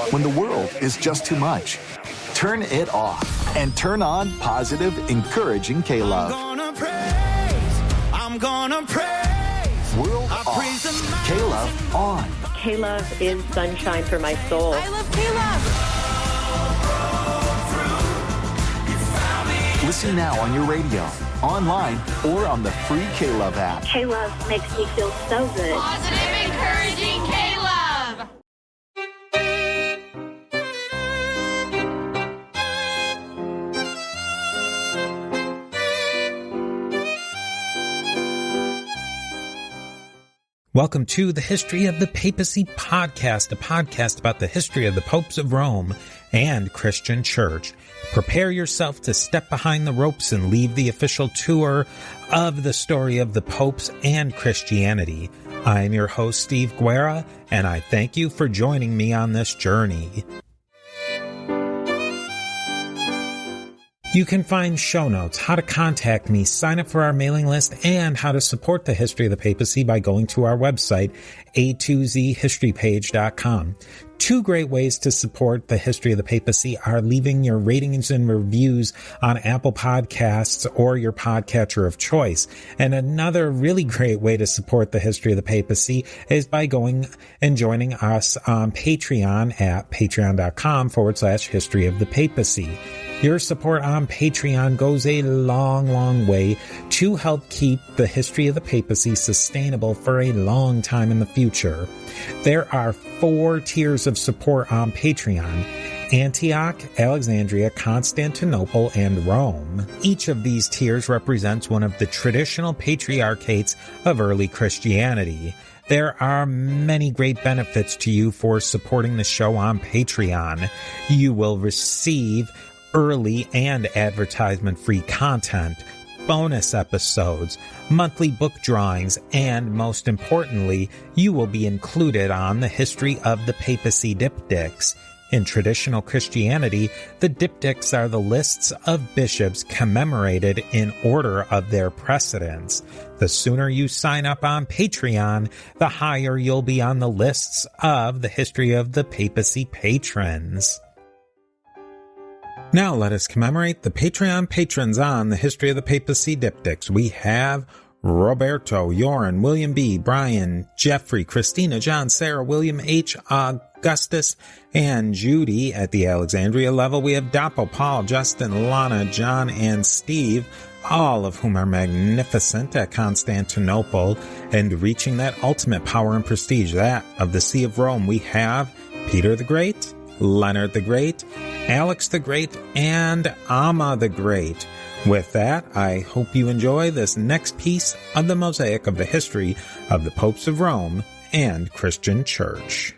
When the world is just too much, turn it off and turn on positive, encouraging K-Love. I'm gonna praise. World off. K-Love on. K-Love is sunshine for my soul. I love K-Love. Listen now on your radio, online, or on the free K-Love app. K-Love makes me feel so good. Positive, encouraging K-Love. Welcome to the History of the Papacy podcast, a podcast about the history of the popes of Rome and Christian Church. Prepare yourself to step behind the ropes and leave the official tour of the story of the popes and Christianity. I'm your host, Steve Guerra, and I thank you for joining me on this journey. You can find show notes, how to contact me, sign up for our mailing list, and how to support the History of the Papacy by going to our website, a2zhistorypage.com. Two great ways to support the History of the Papacy are leaving your ratings and reviews on Apple Podcasts or your podcatcher of choice. And another really great way to support the History of the Papacy is by going and joining us on Patreon at patreon.com/History of the Papacy. Your support on Patreon goes a long, long way to help keep the History of the Papacy sustainable for a long time in the future. There are 4 tiers of support on Patreon: Antioch, Alexandria, Constantinople, and Rome. Each of these tiers represents one of the traditional patriarchates of early Christianity. There are many great benefits to you for supporting the show on Patreon. You will receive early and advertisement-free content, bonus episodes, monthly book drawings, and most importantly, you will be included on the History of the Papacy diptychs. In traditional Christianity, the diptychs are the lists of bishops commemorated in order of their precedence. The sooner you sign up on Patreon, the higher you'll be on the lists of the History of the Papacy patrons. Now let us commemorate the Patreon patrons on the History of the Papacy diptychs. We have Roberto, Joran, William B., Brian, Jeffrey, Christina, John, Sarah, William H., Augustus, and Judy. At the Alexandria level, we have Dapo, Paul, Justin, Lana, John, and Steve, all of whom are magnificent at Constantinople and reaching that ultimate power and prestige, that of the See of Rome. We have Peter the Great, Leonard the Great, Alex the Great, and Amma the Great. With that, I hope you enjoy this next piece of the mosaic of the history of the popes of Rome and Christian Church.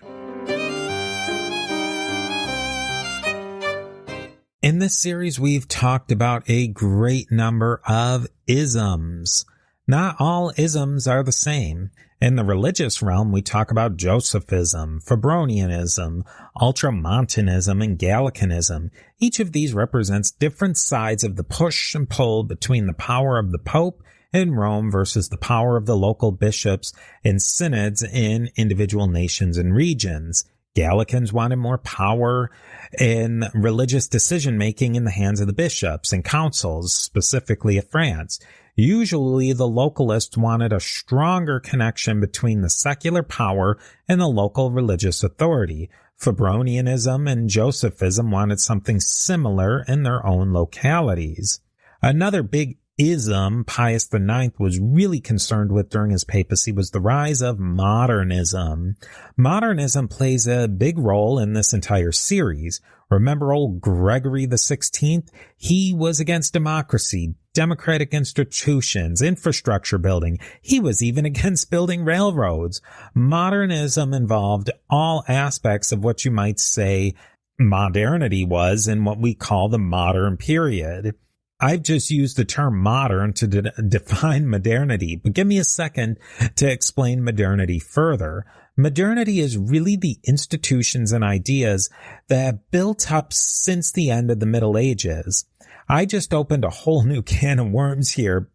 In this series, we've talked about a great number of isms. Not all isms are the same. In the religious realm, we talk about Josephism, Febronianism, Ultramontanism, and Gallicanism. Each of these represents different sides of the push and pull between the power of the Pope in Rome versus the power of the local bishops and synods in individual nations and regions. Gallicans wanted more power in religious decision-making in the hands of the bishops and councils, specifically of France. Usually, the localists wanted a stronger connection between the secular power and the local religious authority. Febronianism and Josephism wanted something similar in their own localities. Another big ism Pius IX was really concerned with during his papacy was the rise of modernism. Modernism plays a big role in this entire series. Remember old Gregory XVI? He was against democracy, democratic institutions, infrastructure building. He was even against building railroads. Modernism involved all aspects of what you might say modernity was in what we call the modern period. I've just used the term modern to define modernity, but give me a second to explain modernity further. Modernity is really the institutions and ideas that built up since the end of the Middle Ages. I just opened a whole new can of worms here,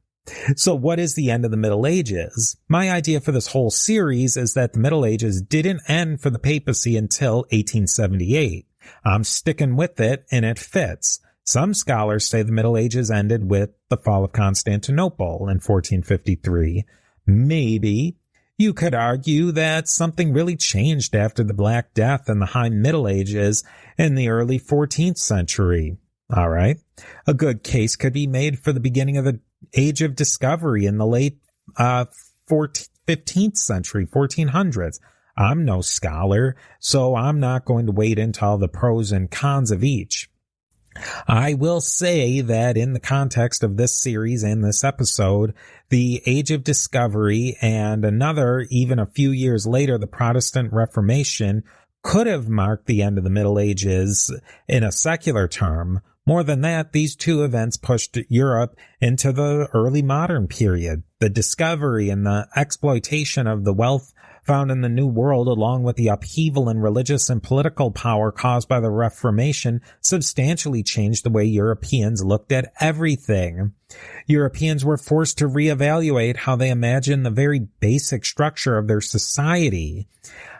So what is the end of the Middle Ages? My idea for this whole series is that the Middle Ages didn't end for the papacy until 1878. I'm sticking with it, and it fits. Some scholars say the Middle Ages ended with the fall of Constantinople in 1453. Maybe. You could argue that something really changed after the Black Death and the High Middle Ages in the early 14th century. All right. A good case could be made for the beginning of the Age of Discovery in the late 15th century, 1400s. I'm no scholar, so I'm not going to wade into all the pros and cons of each. I will say that in the context of this series and this episode, the Age of Discovery and another, even a few years later, the Protestant Reformation could have marked the end of the Middle Ages in a secular term. More than that, these two events pushed Europe into the early modern period. The discovery and the exploitation of the wealth found in the New World, along with the upheaval in religious and political power caused by the Reformation, substantially changed the way Europeans looked at everything. Europeans were forced to reevaluate how they imagined the very basic structure of their society,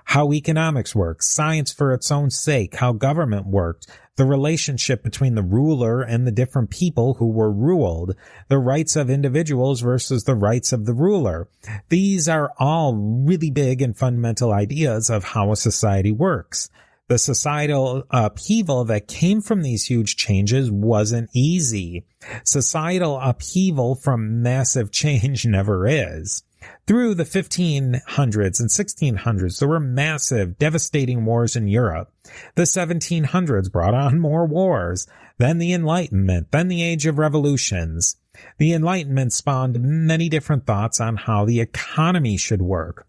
how economics worked, science for its own sake, how government worked, the relationship between the ruler and the different people who were ruled, the rights of individuals versus the rights of the ruler. These are all really big and fundamental ideas of how a society works. The societal upheaval that came from these huge changes wasn't easy. Societal upheaval from massive change never is. Through the 1500s and 1600s, there were massive, devastating wars in Europe. The 1700s brought on more wars, then the Enlightenment, then the Age of Revolutions. The Enlightenment spawned many different thoughts on how the economy should work.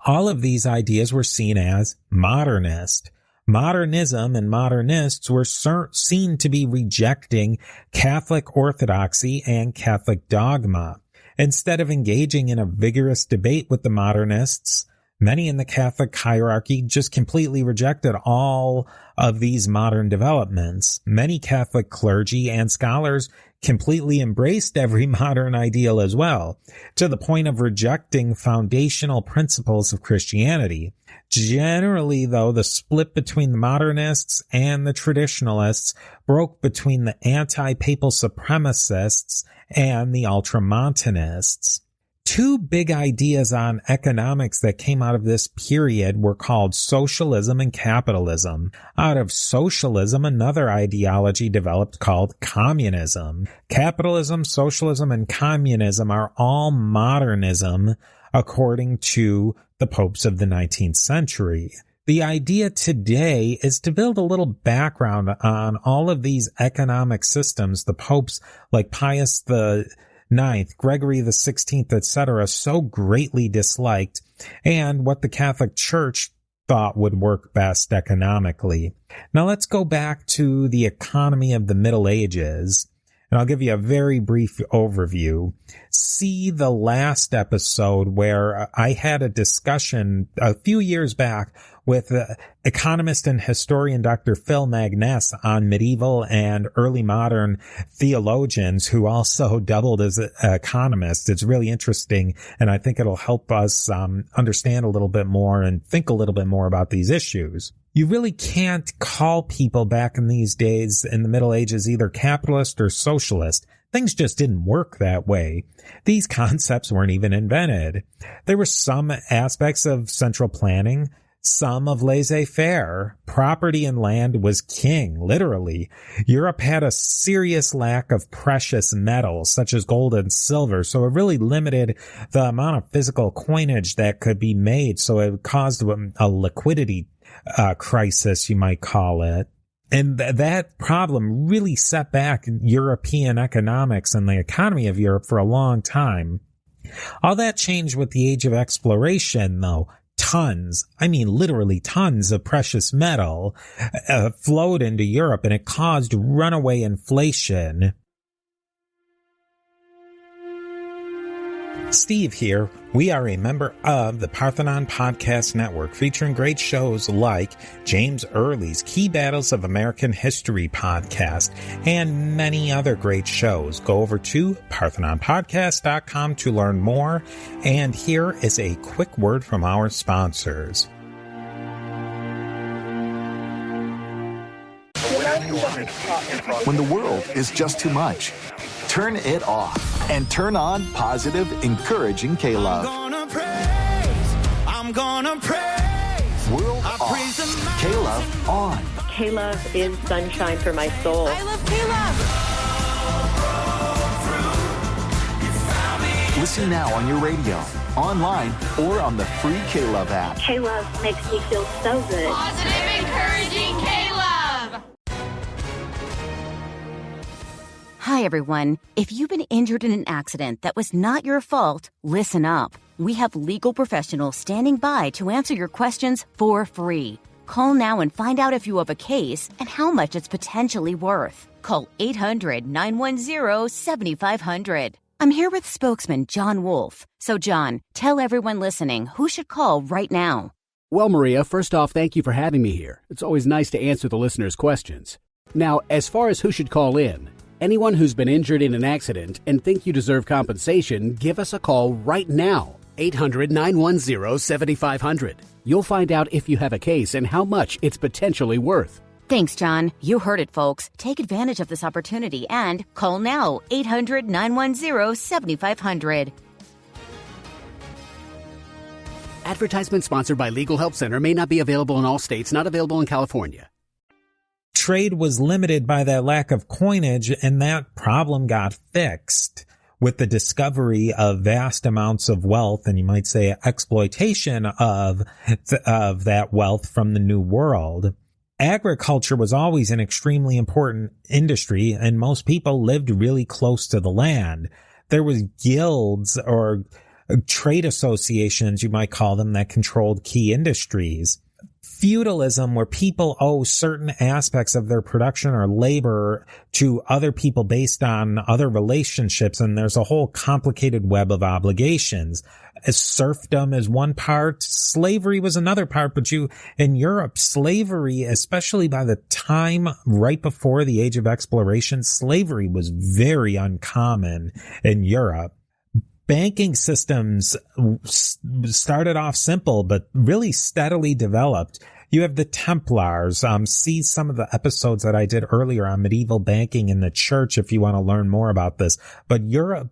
All of these ideas were seen as modernist. Modernism and modernists were seen to be rejecting Catholic orthodoxy and Catholic dogma. Instead of engaging in a vigorous debate with the modernists, many in the Catholic hierarchy just completely rejected all of these modern developments. Many Catholic clergy and scholars completely embraced every modern ideal as well, to the point of rejecting foundational principles of Christianity. Generally, though, the split between the modernists and the traditionalists broke between the anti-papal supremacists and the ultramontanists. Two big ideas on economics that came out of this period were called socialism and capitalism. Out of socialism, another ideology developed called communism. Capitalism, socialism, and communism are all modernism, according to the popes of the 19th century. The idea today is to build a little background on all of these economic systems the popes like Pius the IX, Gregory the 16th, etc., so greatly disliked, and what the Catholic Church thought would work best economically. Now let's go back to the economy of the Middle Ages, and I'll give you a very brief overview. See the last episode where I had a discussion a few years back with economist and historian Dr. Phil Magness on medieval and early modern theologians who also doubled as economists. It's really interesting, and I think it'll help us understand a little bit more and think a little bit more about these issues. You really can't call people back in these days in the Middle Ages either capitalist or socialist. Things just didn't work that way. These concepts weren't even invented. There were some aspects of central planning, some of laissez-faire. Property and land was king, literally. Europe had a serious lack of precious metals, such as gold and silver, so it really limited the amount of physical coinage that could be made, so it caused a liquidity crisis, you might call it. And that problem really set back European economics and the economy of Europe for a long time. All that changed with the age of exploration, though. Tons, I mean literally tons of precious metal flowed into Europe, and it caused runaway inflation. Steve here. We are a member of the Parthenon Podcast Network, featuring great shows like James Early's Key Battles of American History podcast and many other great shows. Go over to parthenonpodcast.com to learn more. And here is a quick word from our sponsors. When the world is just too much, turn it off and turn on positive, encouraging K-Love. I'm gonna praise. World I praise the off. K-Love on. K-Love is sunshine for my soul. I love K-Love. Listen now on your radio, online, or on the free K-Love app. K-Love makes me feel so good. Positive, encouraging K-Love. Hi, everyone. If you've been injured in an accident that was not your fault, listen up. We have legal professionals standing by to answer your questions for free. Call now and find out if you have a case and how much it's potentially worth. Call 800-910-7500. I'm here with spokesman John Wolf. So, John, tell everyone listening who should call right now. Well, Maria, first off, thank you for having me here. It's always nice to answer the listeners' questions. Now, as far as who should call in, anyone who's been injured in an accident and think you deserve compensation, give us a call right now. 800-910-7500. You'll find out if you have a case and how much it's potentially worth. Thanks, John. You heard it, folks. Take advantage of this opportunity and call now. 800-910-7500. Advertisement sponsored by Legal Help Center. May not be available in all states. Not available in California. Trade was limited by that lack of coinage, and that problem got fixed with the discovery of vast amounts of wealth, and you might say exploitation of that wealth from the New World. Agriculture was always an extremely important industry, and most people lived really close to the land. There was guilds or trade associations, you might call them, that controlled key industries. Feudalism, where people owe certain aspects of their production or labor to other people based on other relationships, and there's a whole complicated web of obligations. As serfdom is one part, slavery was another part, but in Europe, slavery, especially by the time right before the Age of Exploration, slavery was very uncommon in Europe. Banking systems started off simple, but really steadily developed. You have the Templars. See some of the episodes that I did earlier on medieval banking in the church if you want to learn more about this. But Europe,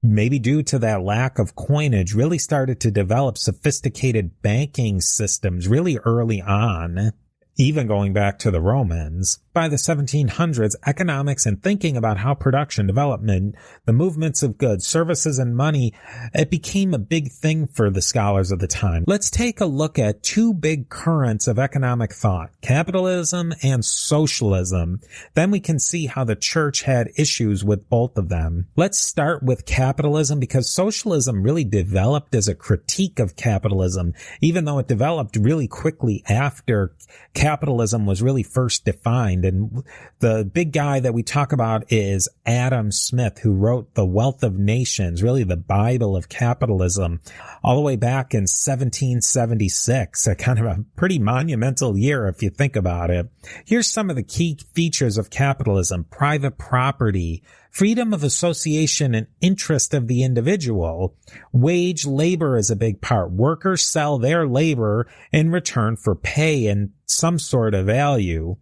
maybe due to that lack of coinage, really started to develop sophisticated banking systems really early on, even going back to the Romans. By the 1700s, economics and thinking about how production, development, the movements of goods, services, and money, it became a big thing for the scholars of the time. Let's take a look at two big currents of economic thought, capitalism and socialism. Then we can see how the church had issues with both of them. Let's start with capitalism, because socialism really developed as a critique of capitalism, even though it developed really quickly after capitalism was really first defined. And the big guy that we talk about is Adam Smith, who wrote The Wealth of Nations, really the Bible of capitalism, all the way back in 1776, a kind of a pretty monumental year if you think about it. Here's some of the key features of capitalism: private property, freedom of association and interest of the individual. Wage labor is a big part. Workers sell their labor in return for pay and some sort of value.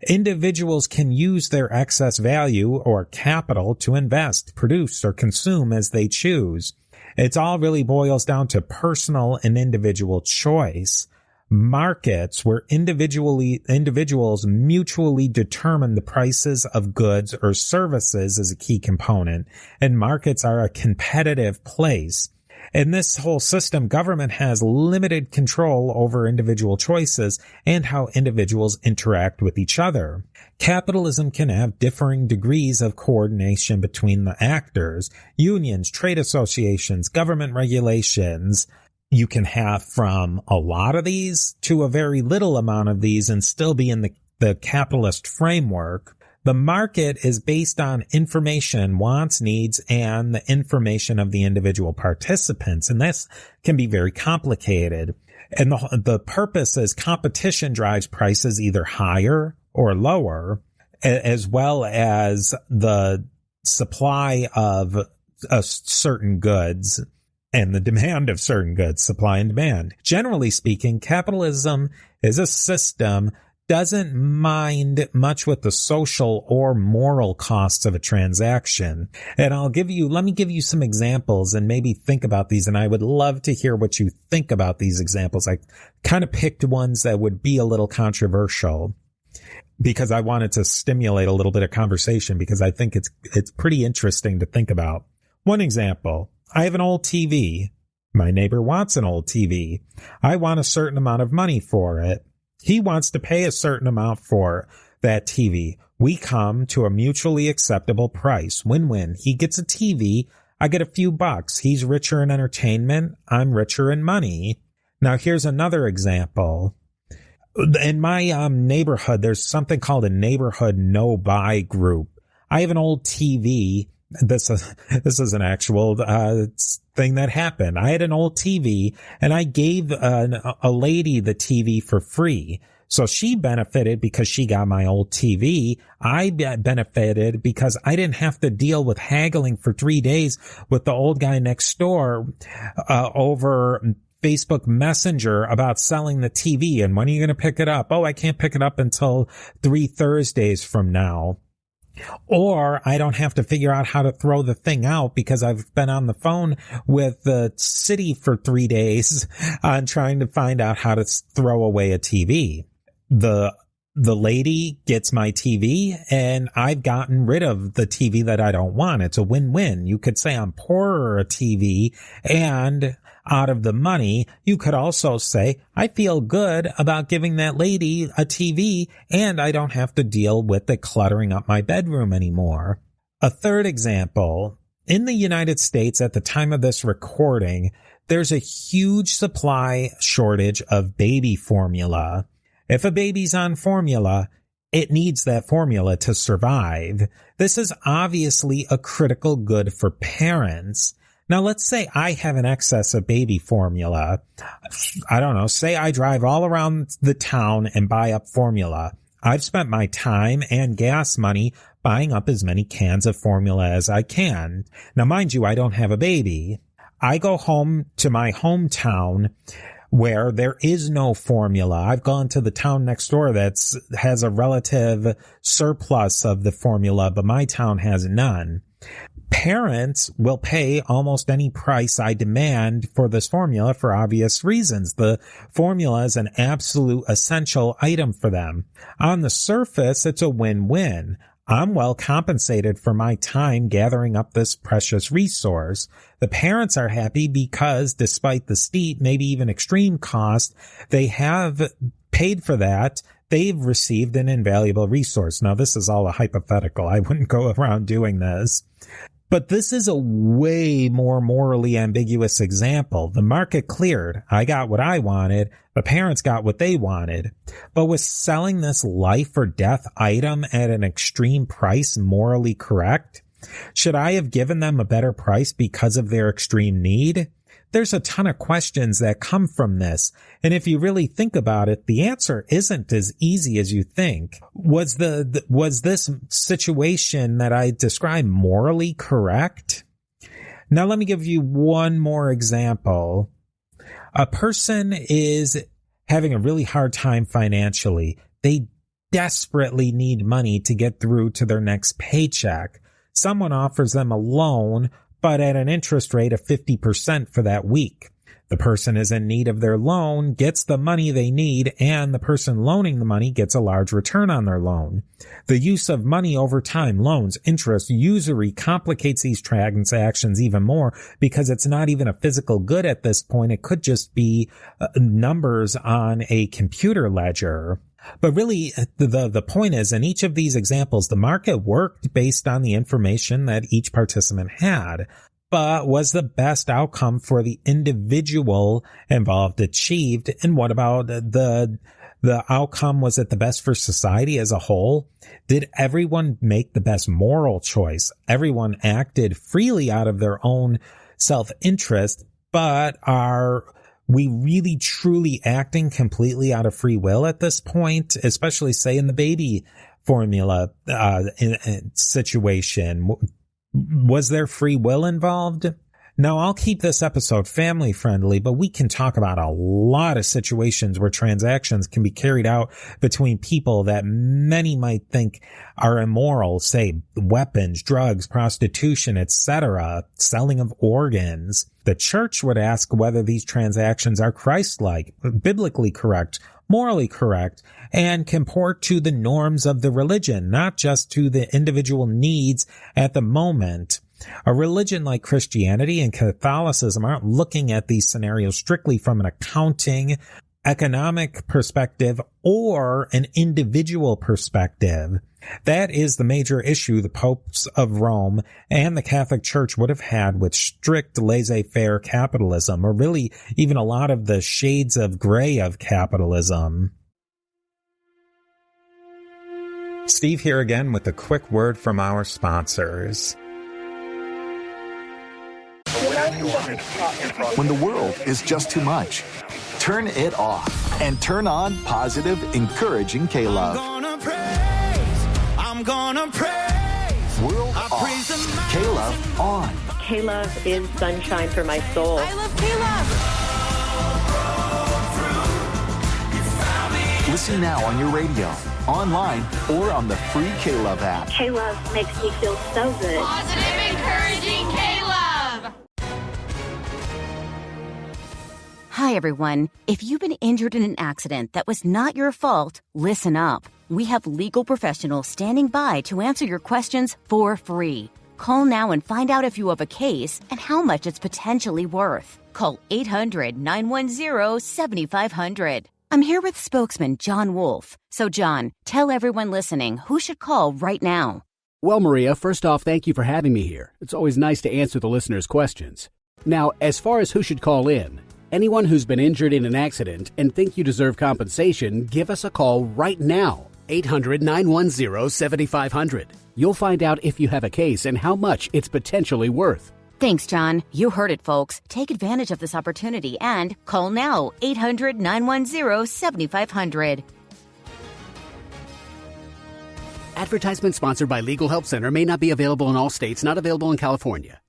Individuals can use their excess value or capital to invest, produce, or consume as they choose. It all really boils down to personal and individual choice. Markets, where individuals mutually determine the prices of goods or services, is a key component, and markets are a competitive place. In this whole system, government has limited control over individual choices and how individuals interact with each other. Capitalism can have differing degrees of coordination between the actors, unions, trade associations, government regulations. You can have from a lot of these to a very little amount of these and still be in the capitalist framework. The market is based on information, wants, needs, and the information of the individual participants. And this can be very complicated. And the purpose is competition drives prices either higher or lower, as well as the supply of certain goods and the demand of certain goods, supply and demand. Generally speaking, capitalism is a system doesn't mind much with the social or moral costs of a transaction. And let me give you some examples and maybe think about these. And I would love to hear what you think about these examples. I kind of picked ones that would be a little controversial because I wanted to stimulate a little bit of conversation because I think it's pretty interesting to think about. One example, I have an old TV. My neighbor wants an old TV. I want a certain amount of money for it. He wants to pay a certain amount for that TV. We come to a mutually acceptable price. Win-win. He gets a TV. I get a few bucks. He's richer in entertainment. I'm richer in money. Now, here's another example. In my neighborhood, there's something called a neighborhood no-buy group. I have an old TV. This is an actual thing that happened. I had an old TV and I gave a lady the TV for free. So she benefited because she got my old TV. I benefited because I didn't have to deal with haggling for 3 days with the old guy next door over Facebook Messenger about selling the TV. And when are you going to pick it up? Oh, I can't pick it up until 3 Thursdays from now. Or I don't have to figure out how to throw the thing out because I've been on the phone with the city for 3 days on trying to find out how to throw away a TV. The lady gets my TV and I've gotten rid of the TV that I don't want. It's a win-win. You could say I'm poorer a TV and out of the money, you could also say, I feel good about giving that lady a TV and I don't have to deal with it cluttering up my bedroom anymore. A third example, in the United States at the time of this recording, there's a huge supply shortage of baby formula. If a baby's on formula, it needs that formula to survive. This is obviously a critical good for parents. Now, let's say I have an excess of baby formula. I don't know. Say I drive all around the town and buy up formula. I've spent my time and gas money buying up as many cans of formula as I can. Now, mind you, I don't have a baby. I go home to my hometown where there is no formula. I've gone to the town next door that has a relative surplus of the formula, but my town has none. Parents will pay almost any price I demand for this formula for obvious reasons. The formula is an absolute essential item for them. On the surface, it's a win-win. I'm well compensated for my time gathering up this precious resource. The parents are happy because despite the steep, maybe even extreme cost, they have paid for that. They've received an invaluable resource. Now, this is all a hypothetical. I wouldn't go around doing this. But this is a way more morally ambiguous example. The market cleared. I got what I wanted. The parents got what they wanted. But was selling this life or death item at an extreme price morally correct? Should I have given them a better price because of their extreme need? There's a ton of questions that come from this. And if you really think about it, the answer isn't as easy as you think. Was this situation that I described morally correct? Now, let me give you one more example. A person is having a really hard time financially. They desperately need money to get through to their next paycheck. Someone offers them a loan, but at an interest rate of 50% for that week. The person is in need of their loan, gets the money they need, and the person loaning the money gets a large return on their loan. The use of money over time, loans, interest, usury complicates these transactions even more because it's not even a physical good at this point. It could just be numbers on a computer ledger. But really, the point is, in each of these examples, the market worked based on the information that each participant had. But was the best outcome for the individual involved achieved? And what about the the outcome? Was it the best for society as a whole? Did everyone make the best moral choice? Everyone acted freely out of their own self-interest, but are we really truly acting completely out of free will at this point, especially say in the baby formula situation? Was there free will involved? Now, I'll keep this episode family friendly, but we can talk about a lot of situations where transactions can be carried out between people that many might think are immoral, say weapons, drugs, prostitution, etc., selling of organs. The church would ask whether these transactions are Christ-like, biblically correct, morally correct, and comport to the norms of the religion, not just to the individual needs at the moment. A religion like Christianity and Catholicism aren't looking at these scenarios strictly from an accounting, economic perspective or an individual perspective. That is the major issue the popes of Rome and the Catholic Church would have had with strict laissez-faire capitalism, or really even a lot of the shades of gray of capitalism. Steve here again with a quick word from our sponsors. When the world is just too much, turn it off and turn on positive, encouraging K-Love. I'm gonna praise. World off. K-Love on. K-Love is sunshine for my soul. I love K-Love. Listen now on your radio, online, or on the free K-Love app. K-Love makes me feel so good. Positive, encouraging K-Love. Hi, everyone. If you've been injured in an accident that was not your fault, listen up. We have legal professionals standing by to answer your questions for free. Call now and find out if you have a case and how much it's potentially worth. Call 800-910-7500. I'm here with spokesman John Wolf. So, John, tell everyone listening who should call right now. Well, Maria, first off, thank you for having me here. It's always nice to answer the listeners' questions. Now, as far as who should call in, anyone who's been injured in an accident and think you deserve compensation, give us a call right now. 800-910-7500. You'll find out if you have a case and how much it's potentially worth. Thanks, John. You heard it, folks. Take advantage of this opportunity and call now. 800-910-7500. Advertisement sponsored by Legal Help Center may not be available in all states, not available in California.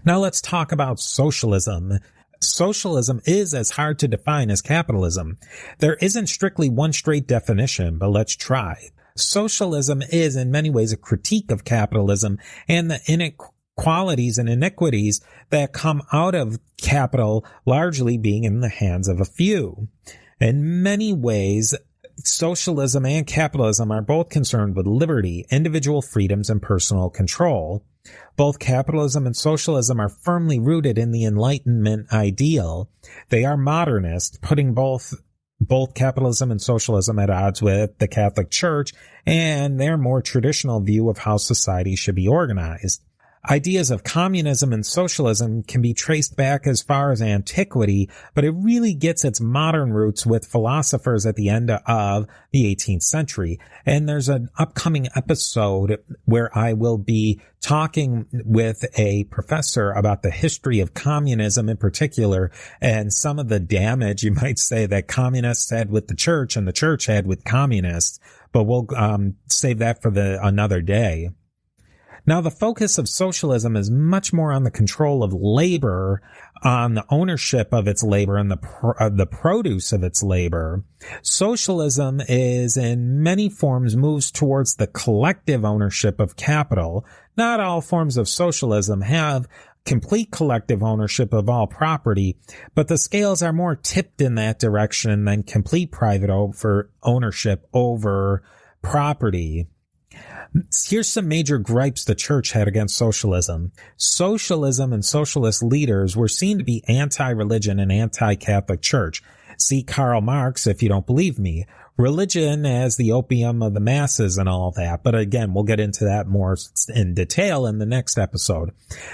Now let's talk about socialism. Socialism is as hard to define as capitalism. There isn't strictly one straight definition, but let's try. Socialism is in many ways a critique of capitalism and the inequalities and iniquities that come out of capital largely being in the hands of a few. In many ways, socialism and capitalism are both concerned with liberty, individual freedoms, and personal control. Both capitalism and socialism are firmly rooted in the Enlightenment ideal. They are modernist, putting both capitalism and socialism at odds with the Catholic Church and their more traditional view of how society should be organized. Ideas of communism and socialism can be traced back as far as antiquity, but it really gets its modern roots with philosophers at the end of the 18th century. And there's an upcoming episode where I will be talking with a professor about the history of communism in particular and some of the damage, you might say, that communists had with the church and the church had with communists. But we'll save that for another day. Now, the focus of socialism is much more on the control of labor, on the ownership of its labor and the produce of its labor. Socialism is in many forms moves towards the collective ownership of capital. Not all forms of socialism have complete collective ownership of all property, but the scales are more tipped in that direction than complete private ownership over property. Here's some major gripes the church had against socialism. Socialism and socialist leaders were seen to be anti-religion and anti-Catholic Church. See Karl Marx if you don't believe me. Religion as the opium of the masses and all that. But again, we'll get into that more in detail in the next episode.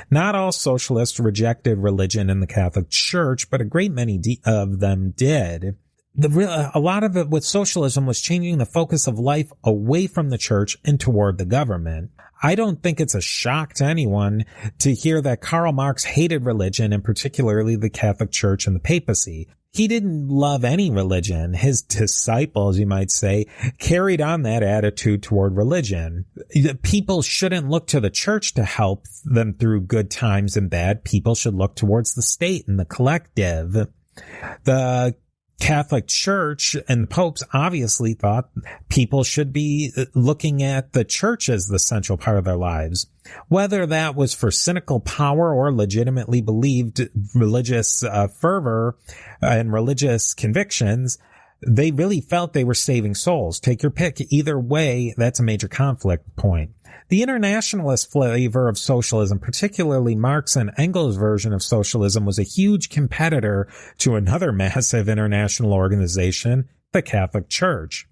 Not all socialists rejected religion in the Catholic Church, but a great many of them did. A lot of it with socialism was changing the focus of life away from the church and toward the government. I don't think it's a shock to anyone to hear that Karl Marx hated religion, and particularly the Catholic Church and the Papacy. He didn't love any religion. His disciples, you might say, carried on that attitude toward religion. People shouldn't look to the church to help them through good times and bad. People should look towards the state and the collective. The Catholic Church and the popes obviously thought people should be looking at the church as the central part of their lives. Whether that was for cynical power or legitimately believed religious fervor and religious convictions, they really felt they were saving souls. Take your pick. Either way, that's a major conflict point. The internationalist flavor of socialism, particularly Marx and Engels' version of socialism, was a huge competitor to another massive international organization, the Catholic Church.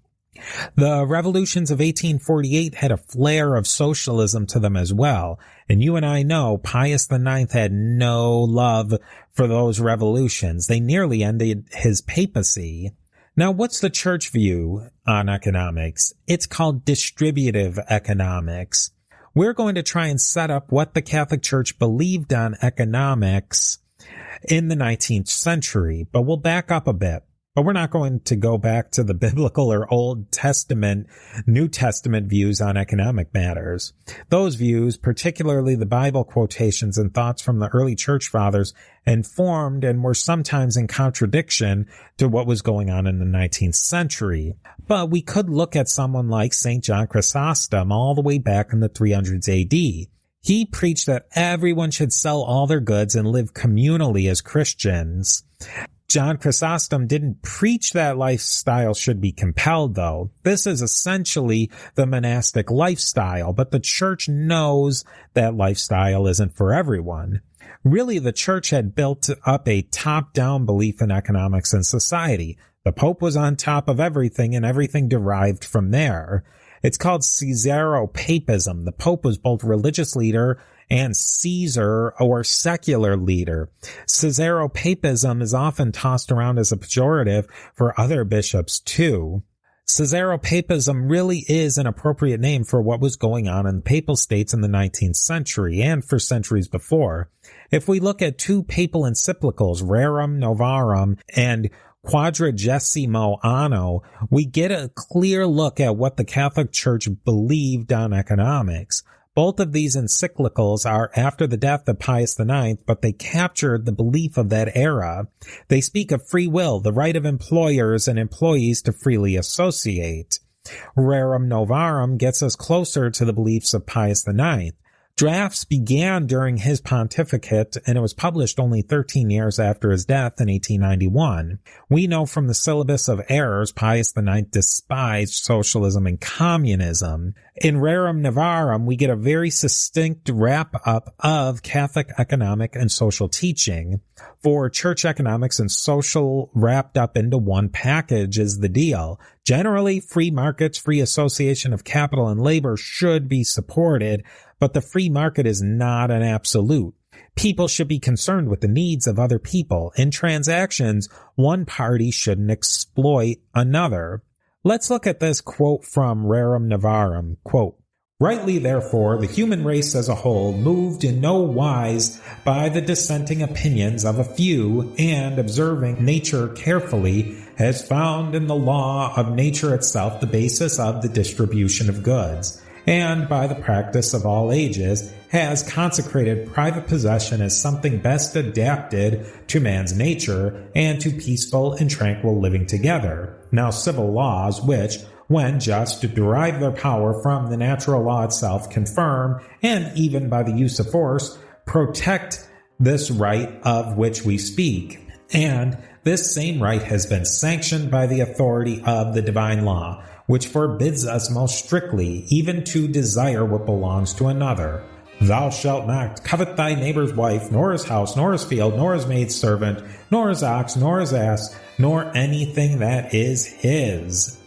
The revolutions of 1848 had a flair of socialism to them as well, and you and I know Pius IX had no love for those revolutions. They nearly ended his papacy. Now, what's the church view on economics? It's called distributive economics. We're going to try and set up what the Catholic Church believed on economics in the 19th century, but we'll back up a bit. But we're not going to go back to the biblical or Old Testament, New Testament views on economic matters. Those views, particularly the Bible quotations and thoughts from the early church fathers, informed and were sometimes in contradiction to what was going on in the 19th century. But we could look at someone like St. John Chrysostom all the way back in the 300s AD. He preached that everyone should sell all their goods and live communally as Christians. John Chrysostom didn't preach that lifestyle should be compelled, though. This is essentially the monastic lifestyle, but the church knows that lifestyle isn't for everyone. Really, the church had built up a top-down belief in economics and society. The Pope was on top of everything, and everything derived from there. It's called Caesaropapism. The Pope was both religious leader and Caesar or secular leader. Caesaropapism is often tossed around as a pejorative for other bishops too. Caesaropapism really is an appropriate name for what was going on in the papal states in the 19th century and for centuries before. If we look at two papal encyclicals, Rerum Novarum and Quadragesimo Anno, we get a clear look at what the Catholic Church believed on economics. Both of these encyclicals are after the death of Pius IX, but they captured the belief of that era. They speak of free will, the right of employers and employees to freely associate. Rerum Novarum gets us closer to the beliefs of Pius IX. Drafts began during his pontificate, and it was published only 13 years after his death in 1891. We know from the Syllabus of Errors Pius IX despised socialism and communism. In Rerum Novarum, we get a very succinct wrap-up of Catholic economic and social teaching. For church economics and social wrapped up into one package is the deal. Generally, free markets, free association of capital and labor should be supported, but the free market is not an absolute. People should be concerned with the needs of other people. In transactions, one party shouldn't exploit another. Let's look at this quote from Rerum Novarum. Quote, "Rightly, therefore, the human race as a whole, moved in no wise by the dissenting opinions of a few, and observing nature carefully, has found in the law of nature itself the basis of the distribution of goods, and by the practice of all ages has consecrated private possession as something best adapted to man's nature and to peaceful and tranquil living together. Now civil laws, which, when just, derive their power from the natural law itself, confirm, and even by the use of force, protect this right of which we speak. And this same right has been sanctioned by the authority of the divine law, which forbids us most strictly even to desire what belongs to another. Thou shalt not covet thy neighbor's wife, nor his house, nor his field, nor his maid servant, nor his ox, nor his ass, nor anything that is his."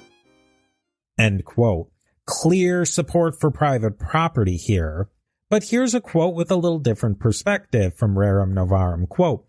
End quote. Clear support for private property here. But here's a quote with a little different perspective from Rerum Novarum. Quote,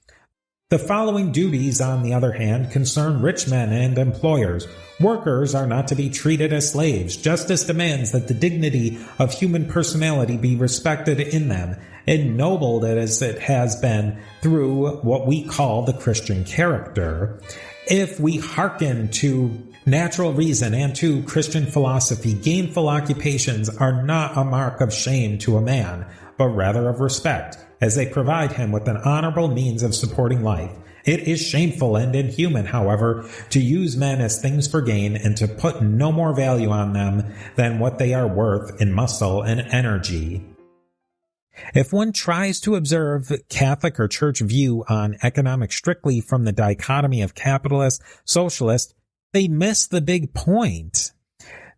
The following duties, on the other hand, concern rich men and employers. Workers are not to be treated as slaves. Justice demands that the dignity of human personality be respected in them, ennobled as it has been through what we call the Christian character. If we hearken to natural reason and to Christian philosophy, gainful occupations are not a mark of shame to a man, but rather of respect, as they provide him with an honorable means of supporting life. It is shameful and inhuman, however, to use men as things for gain and to put no more value on them than what they are worth in muscle and energy. If one tries to observe Catholic or church view on economics strictly from the dichotomy of capitalist, socialist, they miss the big point.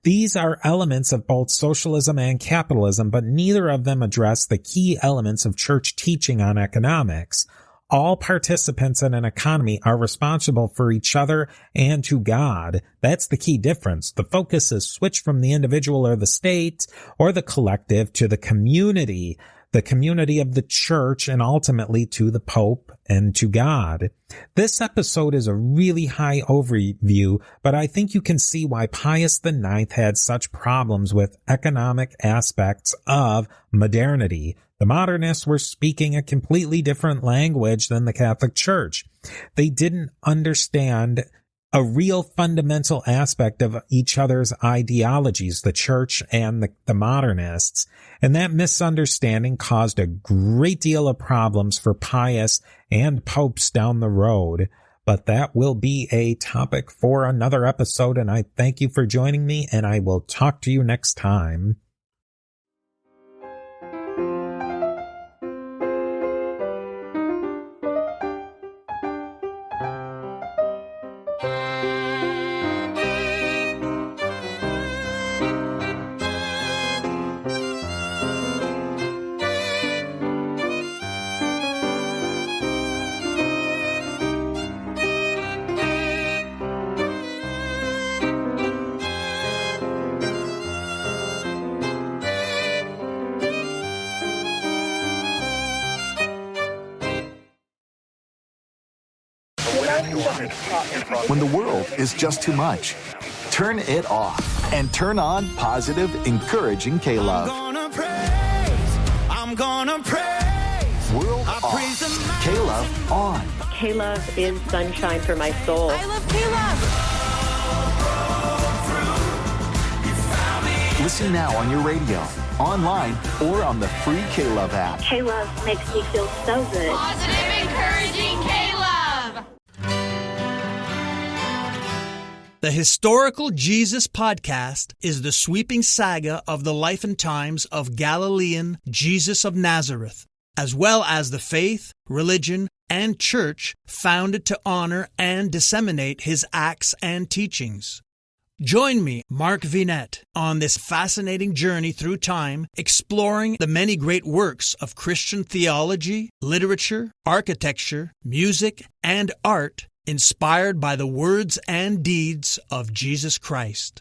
These are elements of both socialism and capitalism, but neither of them address the key elements of church teaching on economics. All participants in an economy are responsible for each other and to God. That's the key difference. The focus is switched from the individual or the state or the collective to the community of the church, and ultimately to the Pope and to God. This episode is a really high overview, but I think you can see why Pius IX had such problems with economic aspects of modernity. The modernists were speaking a completely different language than the Catholic Church. They didn't understand a real fundamental aspect of each other's ideologies, the church and the modernists. And that misunderstanding caused a great deal of problems for Pius and popes down the road. But that will be a topic for another episode, and I thank you for joining me, and I will talk to you next time. When the world is just too much, turn it off and turn on positive, encouraging K-Love. I'm gonna praise. World off, K-Love on. K-Love is sunshine for my soul. I love K-Love. Listen now on your radio, online, or on the free K-Love app. K-Love makes me feel so good. Positive, encouraging K-Love. The Historical Jesus Podcast is the sweeping saga of the life and times of Galilean Jesus of Nazareth, as well as the faith, religion, and church founded to honor and disseminate his acts and teachings. Join me, Mark Vinette, on this fascinating journey through time, exploring the many great works of Christian theology, literature, architecture, music, and art inspired by the words and deeds of Jesus Christ.